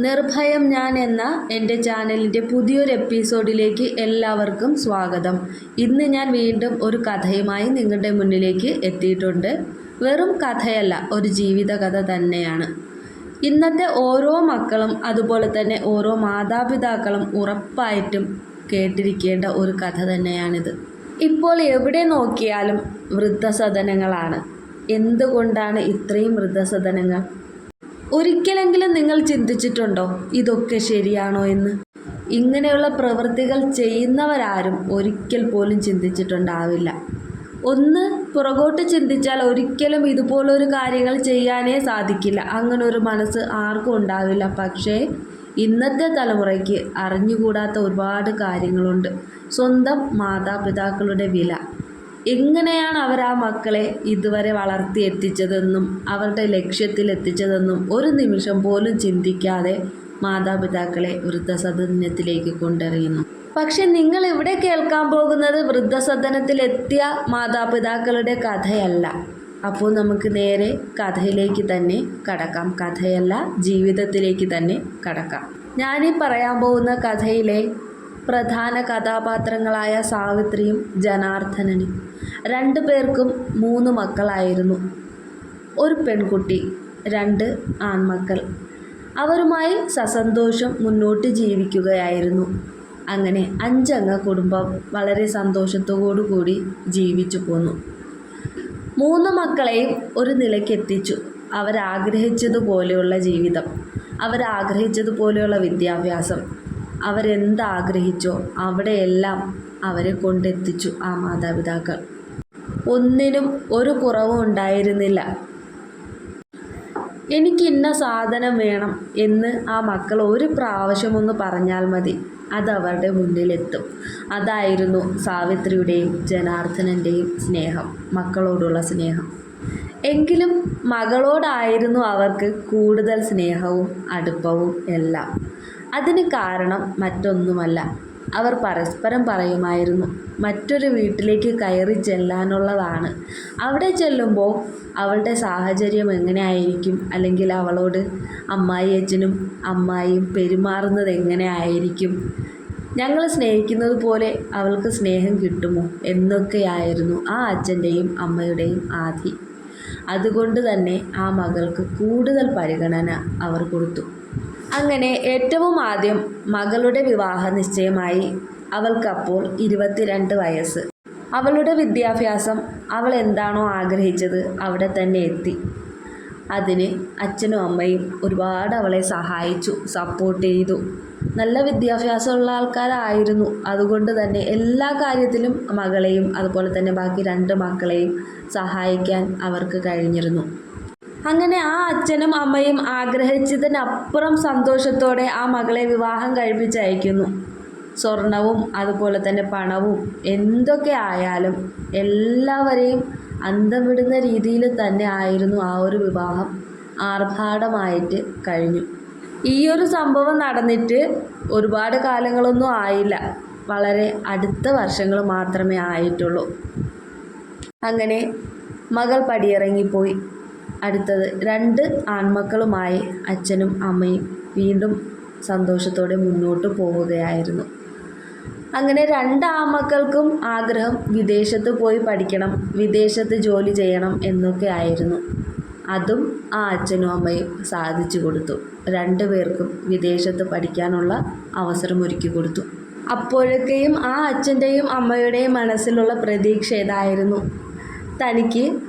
നിർഭയം ഞാൻ എന്ന എൻ്റെ ചാനലിൻ്റെ പുതിയൊരു എപ്പിസോഡിലേക്ക് എല്ലാവർക്കും സ്വാഗതം. ഇന്ന് ഞാൻ വീണ്ടും ഒരു കഥയുമായി നിങ്ങളുടെ മുന്നിലേക്ക് എത്തിയിട്ടുണ്ട്. വെറും കഥയല്ല, ഒരു ജീവിത കഥ തന്നെയാണ്. ഇന്നത്തെ ഓരോ മക്കളും അതുപോലെ തന്നെ ഓരോ മാതാപിതാക്കളും ഉറപ്പായിട്ടും കേട്ടിരിക്കേണ്ട ഒരു കഥ തന്നെയാണിത്. ഇപ്പോൾ എവിടെ നോക്കിയാലും വൃദ്ധസദനങ്ങളാണ്. എന്തുകൊണ്ടാണ് ഇത്രയും വൃദ്ധസദനങ്ങൾ? ഒരിക്കലെങ്കിലും നിങ്ങൾ ചിന്തിച്ചിട്ടുണ്ടോ ഇതൊക്കെ ശരിയാണോ എന്ന്? ഇങ്ങനെയുള്ള പ്രവൃത്തികൾ ചെയ്യുന്നവരാരും ഒരിക്കൽ പോലും ചിന്തിച്ചിട്ടുണ്ടാവില്ല. ഒന്ന് പുറകോട്ട് ചിന്തിച്ചാൽ ഒരിക്കലും ഇതുപോലൊരു കാര്യങ്ങൾ ചെയ്യാനേ സാധിക്കില്ല. അങ്ങനെ ഒരു മനസ്സ് ആർക്കും ഉണ്ടാവില്ല. പക്ഷേ ഇന്നത്തെ തലമുറയ്ക്ക് അറിഞ്ഞുകൂടാത്ത ഒരുപാട് കാര്യങ്ങളുണ്ട്. സ്വന്തം മാതാപിതാക്കളുടെ വില, എങ്ങനെയാണ് അവർ ആ മക്കളെ ഇതുവരെ വളർത്തിയെത്തിച്ചതെന്നും അവരുടെ ലക്ഷ്യത്തിലെത്തിച്ചതെന്നും ഒരു നിമിഷം പോലും ചിന്തിക്കാതെ മാതാപിതാക്കളെ വൃദ്ധസദനത്തിലേക്ക് കൊണ്ടെറിയുന്നു. പക്ഷെ നിങ്ങൾ ഇവിടെ കേൾക്കാൻ പോകുന്നത് വൃദ്ധസദനത്തിലെത്തിയ മാതാപിതാക്കളുടെ കഥയല്ല. അപ്പോൾ നമുക്ക് നേരെ കഥയിലേക്ക് തന്നെ കടക്കാം. കഥയല്ല, ജീവിതത്തിലേക്ക് തന്നെ കടക്കാം. ഞാനീ പറയാൻ പോകുന്ന കഥയിലെ പ്രധാന കഥാപാത്രങ്ങളായ സാവിത്രിയും ജനാർദ്ദനനും, രണ്ടു പേർക്കും 3 മക്കളായിരുന്നു. ഒരു പെൺകുട്ടി, 2 ആൺമക്കൾ. അവരുമായി സസന്തോഷം മുന്നോട്ട് ജീവിക്കുകയായിരുന്നു. അങ്ങനെ 5 അംഗ കുടുംബം വളരെ സന്തോഷത്തോടു കൂടി ജീവിച്ചു പോന്നു. 3 മക്കളെയും ഒരു നിലയ്ക്കെത്തിച്ചു. അവരാഗ്രഹിച്ചതുപോലെയുള്ള ജീവിതം, അവരാഗ്രഹിച്ചതുപോലെയുള്ള വിദ്യാഭ്യാസം, അവരെന്താഗ്രഹിച്ചോ അവിടെയെല്ലാം അവരെ കൊണ്ടെത്തിച്ചു ആ മാതാപിതാക്കൾ. ഒന്നിനും ഒരു കുറവും ഉണ്ടായിരുന്നില്ല. എനിക്കിന്ന സാധനം വേണം എന്ന് ആ മക്കൾ ഒരു പ്രാവശ്യമൊന്ന് പറഞ്ഞാൽ മതി, അതവരുടെ മുന്നിലെത്തും. അതായിരുന്നു സാവിത്രിയുടെയും ജനാർദ്ദനൻ്റെയും സ്നേഹം, മക്കളോടുള്ള സ്നേഹം. എങ്കിലും മകളോടായിരുന്നു അവർക്ക് കൂടുതൽ സ്നേഹവും അടുപ്പവും എല്ലാം. അതിന് കാരണം മറ്റൊന്നുമല്ല, അവർ പരസ്പരം പറയുമായിരുന്നു മറ്റൊരു വീട്ടിലേക്ക് കയറി ചെല്ലാനുള്ളതാണ്. അവിടെ ചെല്ലുമ്പോൾ അവളുടെ സാഹചര്യം എങ്ങനെയായിരിക്കും, അല്ലെങ്കിൽ അവളോട് അച്ഛനും അമ്മായിയും പെരുമാറുന്നത് എങ്ങനെയായിരിക്കും, ഞങ്ങൾ സ്നേഹിക്കുന്നത് പോലെ അവൾക്ക് സ്നേഹം കിട്ടുമോ എന്നൊക്കെയായിരുന്നു ആ അച്ഛൻ്റെയും അമ്മയുടെയും ആധി. അതുകൊണ്ട് തന്നെ ആ മകൾക്ക് കൂടുതൽ പരിഗണന അവർ കൊടുത്തു. അങ്ങനെ ഏറ്റവും ആദ്യം മകളുടെ വിവാഹ നിശ്ചയമായി. അവൾക്കപ്പോൾ 22 വയസ്സ്. അവളുടെ വിദ്യാഭ്യാസം അവൾ എന്താണോ ആഗ്രഹിച്ചത് അവിടെ തന്നെ എത്തി. അതിന് അച്ഛനും അമ്മയും ഒരുപാട് അവളെ സഹായിച്ചു, സപ്പോർട്ട് ചെയ്തു. നല്ല വിദ്യാഭ്യാസമുള്ള ആൾക്കാരായിരുന്നു. അതുകൊണ്ട് തന്നെ എല്ലാ കാര്യത്തിലും മകളെയും അതുപോലെ തന്നെ ബാക്കി 2 മക്കളെയും സഹായിക്കാൻ അവർക്ക് കഴിഞ്ഞിരുന്നു. അങ്ങനെ ആ അച്ഛനും അമ്മയും ആഗ്രഹിച്ചതിനപ്പുറം സന്തോഷത്തോടെ ആ മകളെ വിവാഹം കഴിപ്പിച്ചയക്കുന്നു. സ്വർണവും അതുപോലെ തന്നെ പണവും എന്തൊക്കെ ആയാലും എല്ലാവരെയും അന്തം വിടുന്ന രീതിയിൽ തന്നെ ആയിരുന്നു ആ ഒരു വിവാഹം. ആർഭാടമായിട്ട് കഴിഞ്ഞു. ഈ ഒരു സംഭവം നടന്നിട്ട് ഒരുപാട് കാലങ്ങളൊന്നും ആയില്ല, വളരെ അടുത്ത വർഷങ്ങൾ മാത്രമേ ആയിട്ടുള്ളൂ. അങ്ങനെ മകൾ പടിയിറങ്ങിപ്പോയി. അടുത്തത് 2 ആൺമക്കളുമായി അച്ഛനും അമ്മയും വീണ്ടും സന്തോഷത്തോടെ മുന്നോട്ട് പോവുകയായിരുന്നു. അങ്ങനെ 2 ആൺമക്കൾക്കും ആഗ്രഹം വിദേശത്ത് പോയി പഠിക്കണം, വിദേശത്ത് ജോലി ചെയ്യണം എന്നൊക്കെ ആയിരുന്നു. അതും ആ അച്ഛനും അമ്മയും സാധിച്ചു കൊടുത്തു. 2 പേർക്കും വിദേശത്ത് പഠിക്കാനുള്ള അവസരം ഒരുക്കി കൊടുത്തു. അപ്പോഴൊക്കെയും ആ അച്ഛൻ്റെയും അമ്മയുടെയും മനസ്സിലുള്ള പ്രതീക്ഷ ഏതായിരുന്നു?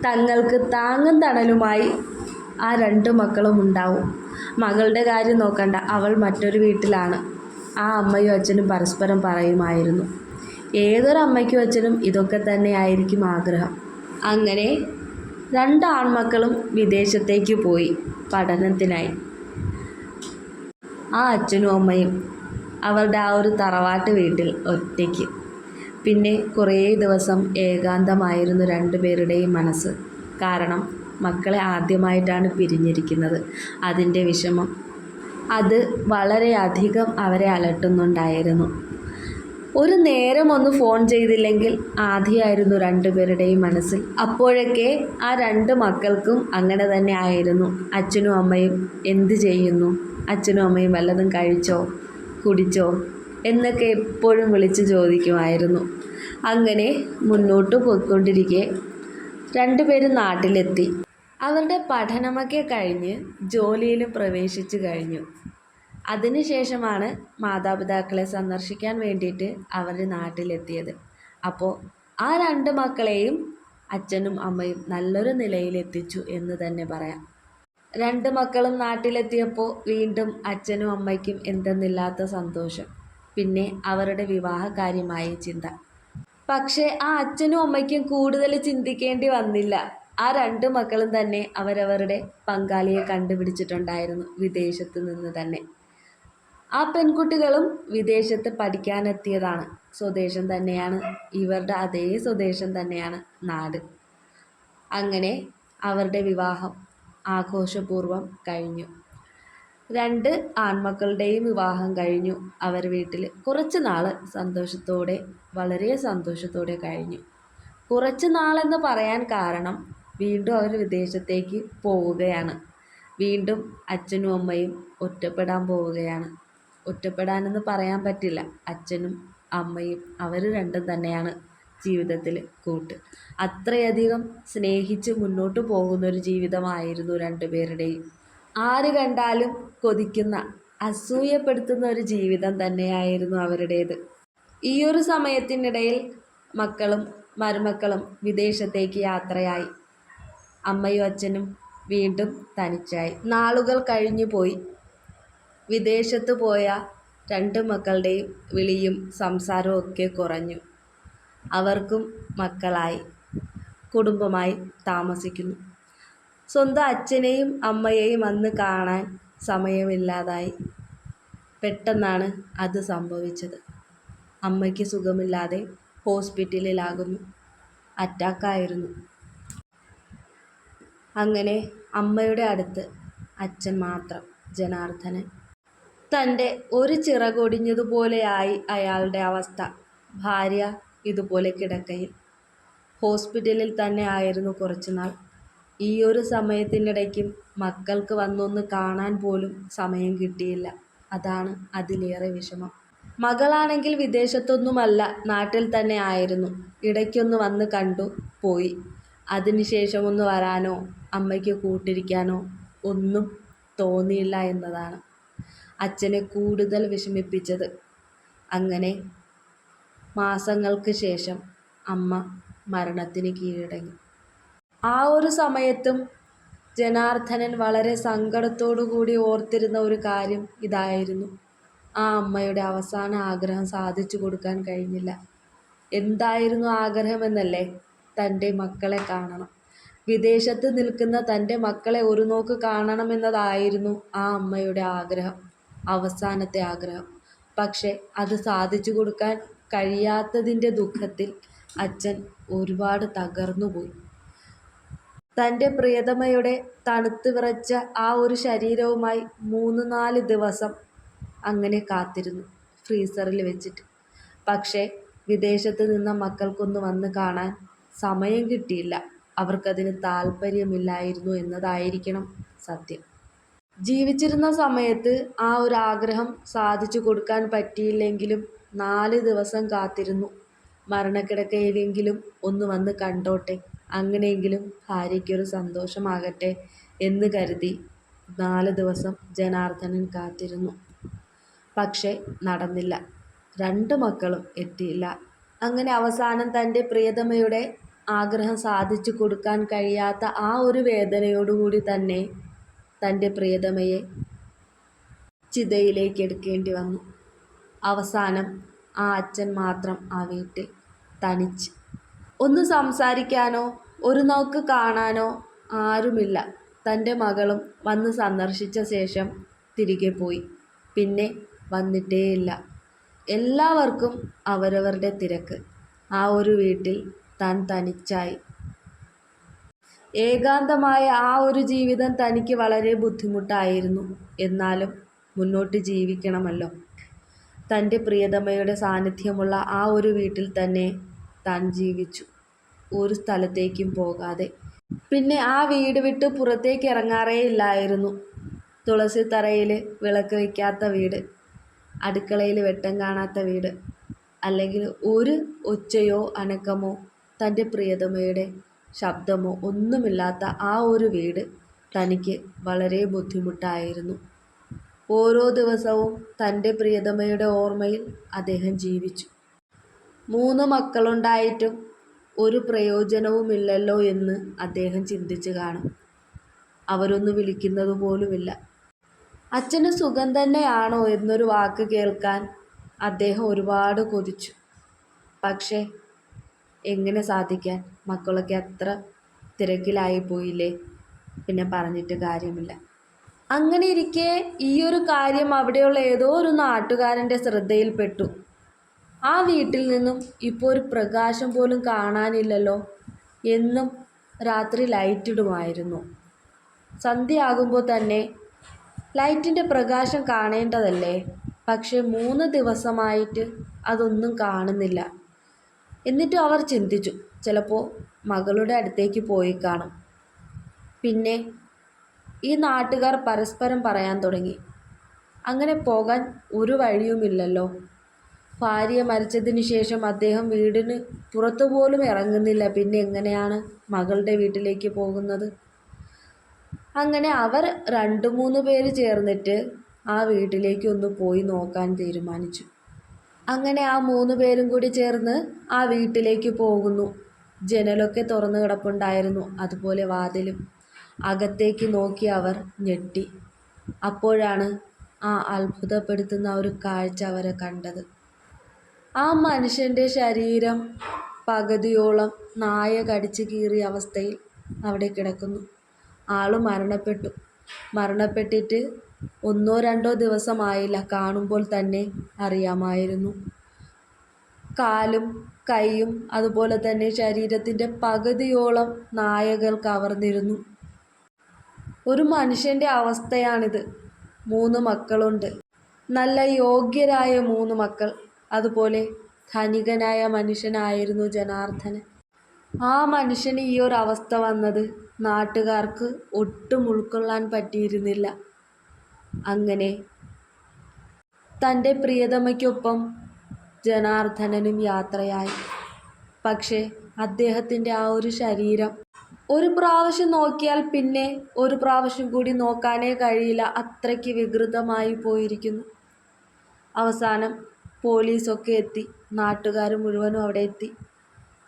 തങ്ങൾക്ക് താങ്ങും തണലുമായി ആ 2 മക്കളും ഉണ്ടാവും. മകളുടെ കാര്യം നോക്കണ്ട, അവൾ മറ്റൊരു വീട്ടിലാണ്. ആ അമ്മയും അച്ഛനും പരസ്പരം പറയുമായിരുന്നു. ഏതൊരു അമ്മയ്ക്കും അച്ഛനും ഇതൊക്കെ തന്നെയായിരിക്കും ആഗ്രഹം. അങ്ങനെ 2 ആൺമക്കളും വിദേശത്തേക്ക് പോയി പഠനത്തിനായി. ആ അച്ഛനും അമ്മയും അവരുടെ ആ ഒരു തറവാട്ട് വീട്ടിൽ ഒറ്റയ്ക്ക്. പിന്നെ കുറേ ദിവസം ഏകാന്തമായിരുന്നു 2 പേരുടെയും മനസ്സ്. കാരണം മക്കളെ ആദ്യമായിട്ടാണ് പിരിഞ്ഞിരിക്കുന്നത്. അതിൻ്റെ വിഷമം അത് വളരെയധികം അവരെ അലട്ടുന്നുണ്ടായിരുന്നു. ഒരു നേരം ഒന്ന് ഫോൺ ചെയ്തില്ലെങ്കിൽ ആധിയായിരുന്നു രണ്ടുപേരുടെയും മനസ്സിൽ. അപ്പോഴൊക്കെ ആ രണ്ട് മക്കൾക്കും അങ്ങനെ തന്നെ ആയിരുന്നു. അച്ഛനും അമ്മയും എന്ത് ചെയ്യുന്നു, അച്ഛനും അമ്മയും വല്ലതും കഴിച്ചോ കുടിച്ചോ എന്നൊക്കെ എപ്പോഴും വിളിച്ച് ചോദിക്കുമായിരുന്നു. അങ്ങനെ മുന്നോട്ട് പോയിക്കൊണ്ടിരിക്കെ രണ്ടുപേരും നാട്ടിലെത്തി. അവരുടെ പഠനമൊക്കെ കഴിഞ്ഞ് ജോലിയിലും പ്രവേശിച്ചു കഴിഞ്ഞു. അതിനുശേഷമാണ് മാതാപിതാക്കളെ സന്ദർശിക്കാൻ വേണ്ടിയിട്ട് അവർ നാട്ടിലെത്തിയത്. അപ്പോൾ ആ രണ്ട് മക്കളെയും അച്ഛനും അമ്മയും നല്ലൊരു നിലയിലെത്തിച്ചു എന്ന് തന്നെ പറയാം. രണ്ട് മക്കളും നാട്ടിലെത്തിയപ്പോൾ വീണ്ടും അച്ഛനും അമ്മയ്ക്കും എന്തെന്നില്ലാത്ത സന്തോഷം. പിന്നെ അവരുടെ വിവാഹകാര്യമായി ചിന്ത. പക്ഷേ ആ അച്ഛനും അമ്മയ്ക്കും കൂടുതൽ ചിന്തിക്കേണ്ടി വന്നില്ല. ആ രണ്ട് മക്കളും തന്നെ അവരവരുടെ പങ്കാളിയെ കണ്ടുപിടിച്ചിട്ടുണ്ടായിരുന്നു, വിദേശത്ത് നിന്ന് തന്നെ. ആ പെൺകുട്ടികളും വിദേശത്ത് പഠിക്കാനെത്തിയതാണ്. സ്വദേശം തന്നെയാണ്, ഇവരുടെ അതേ സ്വദേശം തന്നെയാണ് നാട്. അങ്ങനെ അവരുടെ വിവാഹം ആഘോഷപൂർവ്വം കഴിഞ്ഞു. രണ്ട് ആൺമക്കളുടെയും വിവാഹം കഴിഞ്ഞു. അവർ വീട്ടിൽ കുറച്ച് നാൾ സന്തോഷത്തോടെ, വളരെ സന്തോഷത്തോടെ കഴിഞ്ഞു. കുറച്ച് നാളെന്ന് പറയാൻ കാരണം വീണ്ടും അവർ വിദേശത്തേക്ക് പോവുകയാണ്. വീണ്ടും അച്ഛനും അമ്മയും ഒറ്റപ്പെടാൻ പോവുകയാണ്. ഒറ്റപ്പെടാനെന്ന് പറയാൻ പറ്റില്ല. അച്ഛനും അമ്മയും അവർ രണ്ടും തന്നെയാണ് ജീവിതത്തിൽ കൂട്ട്. അത്രയധികം സ്നേഹിച്ച് മുന്നോട്ട് പോകുന്നൊരു ജീവിതമായിരുന്നു രണ്ടുപേരുടെയും. ആര് കണ്ടാലും കൊതിക്കുന്ന, അസൂയപ്പെടുത്തുന്ന ഒരു ജീവിതം തന്നെയായിരുന്നു അവരുടേത്. ഈ ഒരു സമയത്തിനിടയിൽ മക്കളും മരുമക്കളും വിദേശത്തേക്ക് യാത്രയായി. അമ്മയും അച്ഛനും വീണ്ടും തനിച്ചായി. നാളുകൾ കഴിഞ്ഞു പോയി. വിദേശത്ത് പോയ രണ്ട് മക്കളുടെയും വിളിയും സംസാരവും ഒക്കെ കുറഞ്ഞു. അവർക്കും മക്കളായി, കുടുംബമായി താമസിക്കുന്നു. സ്വന്തം അച്ഛനെയും അമ്മയെയും അന്ന് കാണാൻ സമയമില്ലാതായി. പെട്ടെന്നാണ് അത് സംഭവിച്ചത്. അമ്മയ്ക്ക് സുഖമില്ലാതെ ഹോസ്പിറ്റലിലാകുന്നു. അറ്റാക്കായിരുന്നു. അങ്ങനെ അമ്മയുടെ അടുത്ത് അച്ഛൻ മാത്രം, ജനാർദ്ദനൻ. തൻ്റെ ഒരു ചിറകൊടിഞ്ഞതുപോലെയായി അയാളുടെ അവസ്ഥ. ഭാര്യ ഇതുപോലെ കിടക്കയിൽ. ഹോസ്പിറ്റലിൽ തന്നെ ആയിരുന്നു കുറച്ചുനാൾ. ഈ ഒരു സമയത്തിനിടയ്ക്കും മക്കൾക്ക് വന്നൊന്ന് കാണാൻ പോലും സമയം കിട്ടിയില്ല. അതാണ് അതിലേറെ വിഷമം. മകളാണെങ്കിൽ വിദേശത്തൊന്നുമല്ല, നാട്ടിൽ തന്നെ ആയിരുന്നു. ഇടയ്ക്കൊന്ന് വന്ന് കണ്ടു പോയി. അതിനുശേഷം ഒന്ന് വരാനോ അമ്മയ്ക്ക് കൂട്ടിരിക്കാനോ ഒന്നും തോന്നിയില്ല എന്നതാണ് അച്ഛനെ കൂടുതൽ വിഷമിപ്പിച്ചത്. അങ്ങനെ മാസങ്ങൾക്ക് ശേഷം അമ്മ മരണത്തിന് കീഴടങ്ങി. ആ ഒരു സമയത്തും ജനാർദ്ദനൻ വളരെ സങ്കടത്തോടു കൂടി ഓർത്തിരുന്ന ഒരു കാര്യം ഇതായിരുന്നു. ആ അമ്മയുടെ അവസാന ആഗ്രഹം സാധിച്ചു കൊടുക്കാൻ കഴിഞ്ഞില്ല. എന്തായിരുന്നു ആഗ്രഹമെന്നല്ലേ? തൻ്റെ മക്കളെ കാണണം. വിദേശത്ത് നിൽക്കുന്ന തൻ്റെ മക്കളെ ഒരു നോക്ക് കാണണമെന്നതായിരുന്നു ആ അമ്മയുടെ ആഗ്രഹം, അവസാനത്തെ ആഗ്രഹം. പക്ഷെ അത് സാധിച്ചു കൊടുക്കാൻ കഴിയാത്തതിൻ്റെ ദുഃഖത്തിൽ അച്ഛൻ ഒരുപാട് തകർന്നുപോയി. തൻ്റെ പ്രിയതമയുടെ തണുത്ത് വിറച്ച ആ ഒരു ശരീരവുമായി 3-4 ദിവസം അങ്ങനെ കാത്തിരുന്നു, ഫ്രീസറിൽ വെച്ചിട്ട്. പക്ഷേ വിദേശത്ത് നിന്ന മക്കൾക്കൊന്ന് വന്ന് കാണാൻ സമയം കിട്ടിയില്ല. അവർക്കതിന് താല്പര്യമില്ലായിരുന്നു എന്നതായിരിക്കണം സത്യം. ജീവിച്ചിരുന്ന സമയത്ത് ആ ഒരു ആഗ്രഹം സാധിച്ചു കൊടുക്കാൻ പറ്റിയില്ലെങ്കിലും 4 ദിവസം കാത്തിരുന്നു. മരണക്കിടക്കയിലെങ്കിലും ഒന്ന് വന്ന് കണ്ടോട്ടെ, അങ്ങനെയെങ്കിലും ഭാര്യയ്ക്കൊരു സന്തോഷമാകട്ടെ എന്ന് കരുതി 4 ദിവസം ജനാർദ്ദനൻ കാത്തിരുന്നു. പക്ഷേ നടന്നില്ല. രണ്ട് മക്കളും എത്തിയില്ല. അങ്ങനെ അവസാനം തൻ്റെ പ്രിയതമയുടെ ആഗ്രഹം സാധിച്ചു കൊടുക്കാൻ കഴിയാത്ത ആ ഒരു വേദനയോടുകൂടി തന്നെ തൻ്റെ പ്രിയതമയെ ചിതയിലേക്ക് എടുക്കേണ്ടി വന്നു. അവസാനം ആ അച്ഛൻ മാത്രം ആ വീട്ടിൽ തനിച്ച്. ഒന്ന് സംസാരിക്കാനോ ഒരു നോക്ക് കാണാനോ ആരുമില്ല. തൻ്റെ മകളും വന്ന് സന്ദർശിച്ച ശേഷം തിരികെ പോയി. പിന്നെ വന്നിട്ടേയില്ല. എല്ലാവർക്കും അവരവരുടെ തിരക്ക്. ആ ഒരു വീട്ടിൽ താൻ തനിച്ചായി. ഏകാന്തമായ ആ ഒരു ജീവിതം തനിക്ക് വളരെ ബുദ്ധിമുട്ടായിരുന്നു. എന്നാലും മുന്നോട്ട് ജീവിക്കണമല്ലോ. തൻ്റെ പ്രിയതമയുടെ സാന്നിധ്യമുള്ള ആ ഒരു വീട്ടിൽ തന്നെ താൻ ജീവിച്ചു, ഒരു സ്ഥലത്തേക്കും പോകാതെ. പിന്നെ ആ വീട് വിട്ട് പുറത്തേക്ക് ഇറങ്ങാറേ ഇല്ലായിരുന്നു. തുളസിത്തറയിൽ വിളക്ക് വയ്ക്കാത്ത വീട്, അടുക്കളയിൽ വെട്ടം കാണാത്ത വീട്, അല്ലെങ്കിൽ ഒരു ഒച്ചയോ അനക്കമോ തൻ്റെ പ്രിയതമയുടെ ശബ്ദമോ ഒന്നുമില്ലാത്ത ആ ഒരു വീട് തനിക്ക് വളരെ ബുദ്ധിമുട്ടായിരുന്നു. ഓരോ ദിവസവും തൻ്റെ പ്രിയതമയുടെ ഓർമ്മയിൽ അദ്ദേഹം ജീവിച്ചു. 3 മക്കളുണ്ടായിട്ടും ഒരു പ്രയോജനവുമില്ലല്ലോ എന്ന് അദ്ദേഹം ചിന്തിച്ചു കാണും. അവരൊന്ന് വിളിക്കുന്നത് പോലുമില്ല. അച്ഛന് സുഖം തന്നെയാണോ എന്നൊരു വാക്ക് കേൾക്കാൻ അദ്ദേഹം ഒരുപാട് കൊതിച്ചു. പക്ഷേ എങ്ങനെ സാധിക്കാൻ? മക്കളൊക്കെ അത്ര തിരക്കിലായി പോയില്ലേ, പിന്നെ പറഞ്ഞിട്ട് കാര്യമില്ല. അങ്ങനെ ഇരിക്കെ ഈയൊരു കാര്യം അവിടെയുള്ള ഏതോ ഒരു നാട്ടുകാരൻ്റെ ശ്രദ്ധയിൽപ്പെട്ടു. ആ വീട്ടിൽ നിന്നും ഇപ്പോൾ ഒരു പ്രകാശം പോലും കാണാനില്ലല്ലോ. എന്നും രാത്രി ലൈറ്റിടുമായിരുന്നു. സന്ധ്യയാകുമ്പോൾ തന്നെ ലൈറ്റിൻ്റെ പ്രകാശം കാണേണ്ടതല്ലേ? പക്ഷേ 3 ദിവസമായിട്ട് അതൊന്നും കാണുന്നില്ല. എന്നിട്ടും അവർ ചിന്തിച്ചു, ചിലപ്പോൾ മകളുടെ അടുത്തേക്ക് പോയി കാണും. പിന്നെ ഈ നാട്ടുകാർ പരസ്പരം പറയാൻ തുടങ്ങി, അങ്ങനെ പോകാൻ ഒരു വഴിയുമില്ലല്ലോ. ഭാര്യ മരിച്ചതിന് ശേഷം അദ്ദേഹം വീടിന് പുറത്തുപോലും ഇറങ്ങുന്നില്ല, പിന്നെ എങ്ങനെയാണ് മകളുടെ വീട്ടിലേക്ക് പോകുന്നത്? അങ്ങനെ അവർ 2-3 പേര് ചേർന്നിട്ട് ആ വീട്ടിലേക്ക് ഒന്ന് പോയി നോക്കാൻ തീരുമാനിച്ചു. അങ്ങനെ ആ 3 പേരും കൂടി ചേർന്ന് ആ വീട്ടിലേക്ക് പോകുന്നു. ജനലൊക്കെ തുറന്നു കിടപ്പുണ്ടായിരുന്നു, അതുപോലെ വാതിലും. അകത്തേക്ക് നോക്കി അവർ ഞെട്ടി. അപ്പോഴാണ് ആ അത്ഭുതപ്പെടുത്തുന്ന ഒരു കാഴ്ച അവരെ കണ്ടത്. ആ മനുഷ്യൻ്റെ ശരീരം പകുതിയോളം നായ കടിച്ചു കീറിയ അവസ്ഥയിൽ അവിടെ കിടക്കുന്നു. ആള് മരണപ്പെട്ടിട്ട് 1-2 ദിവസമായില്ല. കാണുമ്പോൾ തന്നെ അറിയാമായിരുന്നു. കാലും കൈയും അതുപോലെ തന്നെ ശരീരത്തിൻ്റെ പകുതിയോളം നായകൾ കവർന്നിരുന്നു. ഒരു മനുഷ്യൻ്റെ അവസ്ഥയാണിത്. 3 മക്കളുണ്ട്, നല്ല യോഗ്യരായ 3 മക്കൾ. അതുപോലെ ധനികനായ മനുഷ്യനായിരുന്നു ജനാർദ്ദനൻ. ആ മനുഷ്യന് ഈ ഒരു അവസ്ഥ വന്നത് നാട്ടുകാർക്ക് ഒട്ടും ഉൾക്കൊള്ളാൻ പറ്റിയിരുന്നില്ല. അങ്ങനെ തൻ്റെ പ്രിയതമയ്ക്കൊപ്പം ജനാർദ്ദനനും യാത്രയായി. പക്ഷേ അദ്ദേഹത്തിൻ്റെ ആ ഒരു ശരീരം ഒരു പ്രാവശ്യം നോക്കിയാൽ പിന്നെ ഒരു പ്രാവശ്യം കൂടി നോക്കാനേ കഴിയില്ല, അത്രയ്ക്ക് വികൃതമായി പോയിരിക്കുന്നു. അവസാനം പോലീസൊക്കെ എത്തി, നാട്ടുകാർ മുഴുവനും അവിടെ എത്തി.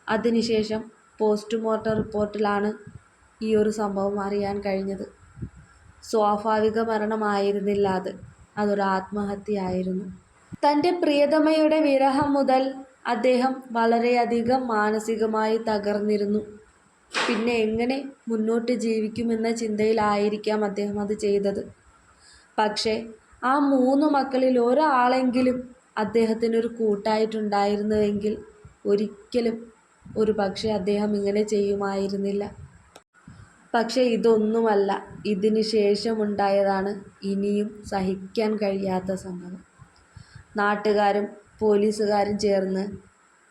അതിനുശേഷം പോസ്റ്റ്മോർട്ടം റിപ്പോർട്ടിലാണ് ഈ ഒരു സംഭവം അറിയാൻ കഴിഞ്ഞത്. സ്വാഭാവിക മരണമായിരുന്നില്ല അത്, അതൊരു ആത്മഹത്യയായിരുന്നു. തൻ്റെ പ്രിയതമയുടെ വിരഹം മുതൽ അദ്ദേഹം വളരെയധികം മാനസികമായി തകർന്നിരുന്നു. പിന്നെ എങ്ങനെ മുന്നോട്ട് ജീവിക്കുമെന്ന ചിന്തയിലായിരിക്കാം അദ്ദേഹം അത് ചെയ്തത്. പക്ഷേ ആ 3 മക്കളിൽ ഒരാളെങ്കിലും അദ്ദേഹത്തിനൊരു കൂട്ടായിട്ടുണ്ടായിരുന്നുവെങ്കിൽ ഒരിക്കലും ഒരു പക്ഷേ അദ്ദേഹം ഇങ്ങനെ ചെയ്യുമായിരുന്നില്ല. പക്ഷേ ഇതൊന്നുമല്ല, ഇതിന് ശേഷമുണ്ടായതാണ് ഇനിയും സഹിക്കാൻ കഴിയാത്ത സംഭവം. നാട്ടുകാരും പോലീസുകാരും ചേർന്ന്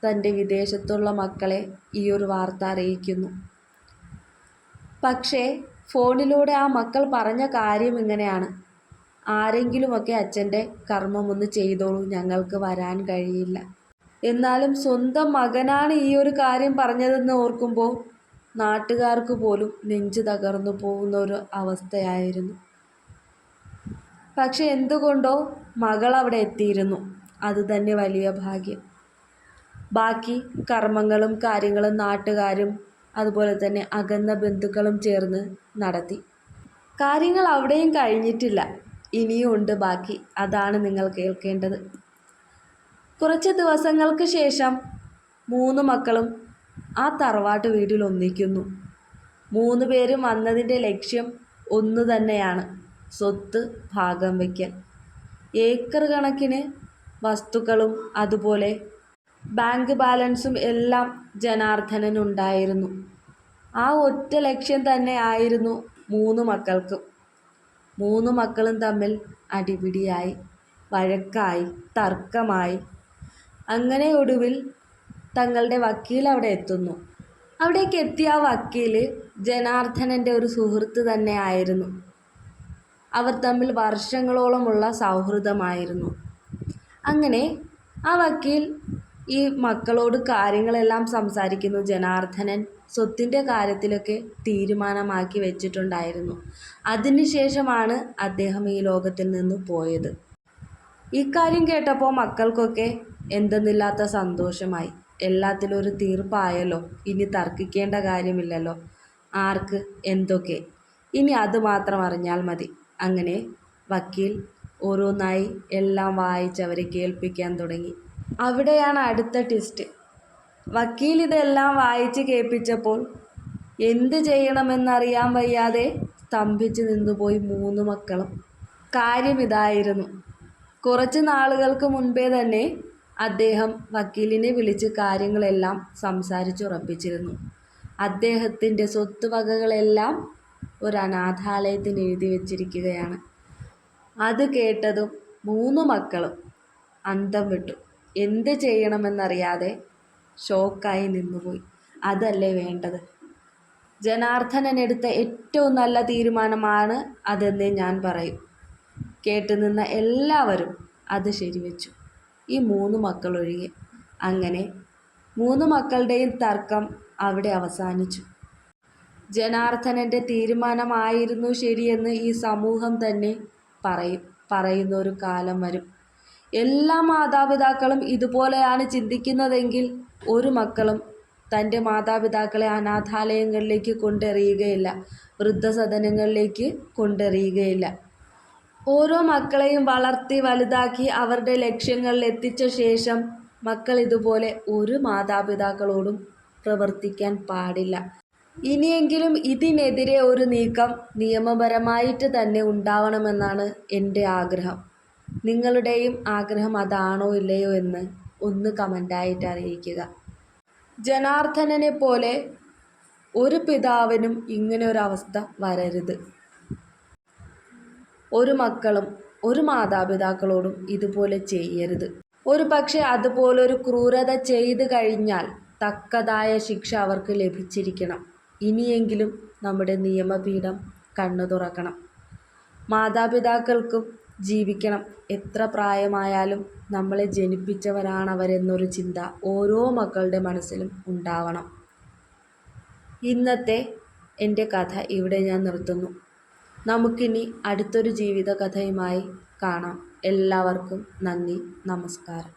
തൻ്റെ വിദേശത്തുള്ള മക്കളെ ഈ ഒരു വാർത്ത അറിയിക്കുന്നു. പക്ഷേ ഫോണിലൂടെ ആ മക്കൾ പറഞ്ഞ കാര്യം ഇങ്ങനെയാണ്: ആരെങ്കിലുമൊക്കെ അച്ഛൻ്റെ കർമ്മമൊന്ന് ചെയ്തോളൂ, ഞങ്ങൾക്ക് വരാൻ കഴിയില്ല. എന്നാലും സ്വന്തം മകനാണ് ഈ ഒരു കാര്യം പറഞ്ഞതെന്ന് ഓർക്കുമ്പോൾ നാട്ടുകാർക്ക് പോലും നെഞ്ച് തകർന്നു പോകുന്ന ഒരു അവസ്ഥയായിരുന്നു. പക്ഷെ എന്തുകൊണ്ടോ മകൾ അവിടെ എത്തിയിരുന്നു. അത് തന്നെ വലിയ ഭാഗ്യം. ബാക്കി കർമ്മങ്ങളും കാര്യങ്ങളും നാട്ടുകാരും അതുപോലെ തന്നെ അകന്ന ബന്ധുക്കളും ചേർന്ന് നടത്തി. കാര്യങ്ങൾ അവിടെയും കഴിഞ്ഞിട്ടില്ല, ഇനിയും ഉണ്ട് ബാക്കി. അതാണ് നിങ്ങൾ കേൾക്കേണ്ടത്. കുറച്ച് ദിവസങ്ങൾക്ക് ശേഷം 3 മക്കളും ആ തറവാട്ട് വീട്ടിൽ ഒന്നിക്കുന്നു. 3 പേരും വന്നതിൻ്റെ ലക്ഷ്യം ഒന്നു തന്നെയാണ്: സ്വത്ത് ഭാഗം വയ്ക്കൽ. ഏക്കർ കണക്കിന് വസ്തുക്കളും അതുപോലെ ബാങ്ക് ബാലൻസും എല്ലാം ജനാർദ്ദനനുണ്ടായിരുന്നു. ആ ഒറ്റ ലക്ഷ്യം തന്നെ ആയിരുന്നു 3 മക്കൾക്കും. 3 മക്കളും തമ്മിൽ അടിപിടിയായി. വഴക്കായി, തർക്കമായി. അങ്ങനെ ഒടുവിൽ തങ്ങളുടെ വക്കീൽ അവിടെ എത്തുന്നു. അവിടേക്ക് എത്തിയ ആ വക്കീൽ ജനാർദ്ദനൻ്റെ ഒരു സുഹൃത്ത് തന്നെ ആയിരുന്നു. അവർ തമ്മിൽ വർഷങ്ങളോളമുള്ള സൗഹൃദമായിരുന്നു. അങ്ങനെ ആ വക്കീൽ ഈ മക്കളോട് കാര്യങ്ങളെല്ലാം സംസാരിക്കുന്നു. ജനാർദ്ദനൻ സ്വത്തിൻ്റെ കാര്യത്തിലൊക്കെ തീരുമാനമാക്കി വെച്ചിട്ടുണ്ടായിരുന്നു. അതിനുശേഷമാണ് അദ്ദേഹം ഈ ലോകത്തിൽ നിന്ന് പോയത്. ഇക്കാര്യം കേട്ടപ്പോൾ മക്കൾക്കൊക്കെ എന്തെന്നില്ലാത്ത സന്തോഷമായി. എല്ലാത്തിലും ഒരു തീർപ്പായല്ലോ, ഇനി തർക്കിക്കേണ്ട കാര്യമില്ലല്ലോ, ആർക്ക് എന്തൊക്കെ, ഇനി അത് മാത്രം അറിഞ്ഞാൽ മതി. അങ്ങനെ വക്കീൽ ഓരോന്നായി എല്ലാം വായിച്ചവരെ കേൾപ്പിക്കാൻ തുടങ്ങി. അവിടെയാണ് അടുത്ത ട്വിസ്റ്റ്. വക്കീൽ ഇതെല്ലാം വായിച്ച് കേൾപ്പിച്ചപ്പോൾ എന്ത് ചെയ്യണമെന്നറിയാൻ വയ്യാതെ സ്തംഭിച്ച് നിന്നുപോയി 3 മക്കളും. കാര്യം ഇതായിരുന്നു. കുറച്ച് നാളുകൾക്ക് മുൻപേ തന്നെ അദ്ദേഹം വക്കീലിനെ വിളിച്ച് കാര്യങ്ങളെല്ലാം സംസാരിച്ചുറപ്പിച്ചിരുന്നു. അദ്ദേഹത്തിൻ്റെ സ്വത്തുവകകളെല്ലാം ഒരു അനാഥാലയത്തിന് എഴുതി വച്ചിരിക്കുകയാണ്. അത് കേട്ടതും 3 മക്കളും അന്തം വിട്ടു. എന്ത് ചെയ്യണമെന്നറിയാതെ ഷോക്കായി നിന്നുപോയി. അതല്ലേ വേണ്ടത്. ജനാർദ്ദനൻ എടുത്ത ഏറ്റവും നല്ല തീരുമാനമാണ് അതെന്നേ ഞാൻ പറയും. കേട്ടുനിന്ന എല്ലാവരും അത് ശരിവെച്ചു, ഈ 3 മക്കളൊഴികെ. അങ്ങനെ 3 മക്കളുടെയും തർക്കം അവിടെ അവസാനിച്ചു. ജനാർദ്ദനൻ്റെ തീരുമാനമായിരുന്നു ശരിയെന്ന് ഈ സമൂഹം തന്നെ പറയുന്ന ഒരു കാലം വരും. എല്ലാ മാതാപിതാക്കളും ഇതുപോലെയാണ് ചിന്തിക്കുന്നതെങ്കിൽ ഒരു മക്കളും തൻ്റെ മാതാപിതാക്കളെ അനാഥാലയങ്ങളിലേക്ക് കൊണ്ടെറിയുകയില്ല, വൃദ്ധസദനങ്ങളിലേക്ക് കൊണ്ടെറിയുകയില്ല. ഓരോ മക്കളെയും വളർത്തി വലുതാക്കി അവരുടെ ലക്ഷ്യങ്ങളിൽ എത്തിച്ച ശേഷം മക്കൾ ഇതുപോലെ ഒരു മാതാപിതാക്കളോടും പ്രവർത്തിക്കാൻ പാടില്ല. ഇനിയെങ്കിലും ഇതിനെതിരെ ഒരു നീക്കം നിയമപരമായിട്ട് തന്നെ ഉണ്ടാവണമെന്നാണ് എൻ്റെ ആഗ്രഹം. നിങ്ങളുടെയും ആഗ്രഹം അതാണോ ഇല്ലയോ എന്ന് ഒന്ന് കമൻ്റായിട്ട് അറിയിക്കുക. ജനാർദ്ദനനെ പോലെ ഒരു പിതാവിനും ഇങ്ങനെ ഒരവസ്ഥ വരരുത്. ഒരു മക്കളും ഒരു മാതാപിതാക്കളോടും ഇതുപോലെ ചെയ്യരുത്. ഒരു പക്ഷേ അതുപോലൊരു ക്രൂരത ചെയ്തു കഴിഞ്ഞാൽ തക്കതായ ശിക്ഷ അവർക്ക് ലഭിച്ചിരിക്കണം. ഇനിയെങ്കിലും നമ്മുടെ നിയമപീഠം കണ്ണു തുറക്കണം. മാതാപിതാക്കൾക്കും ജീവിക്കണം. എത്ര പ്രായമായാലും നമ്മളെ ജനിപ്പിച്ചവരാണവരെന്നൊരു ചിന്ത ഓരോ മക്കളുടെ മനസ്സിലും ഉണ്ടാവണം. ഇന്നത്തെ എൻ്റെ കഥ ഇവിടെ ഞാൻ നിർത്തുന്നു. നമുക്കിനി അടുത്തൊരു ജീവിത കഥയുമായി കാണാം. എല്ലാവർക്കും നന്ദി, നമസ്കാരം.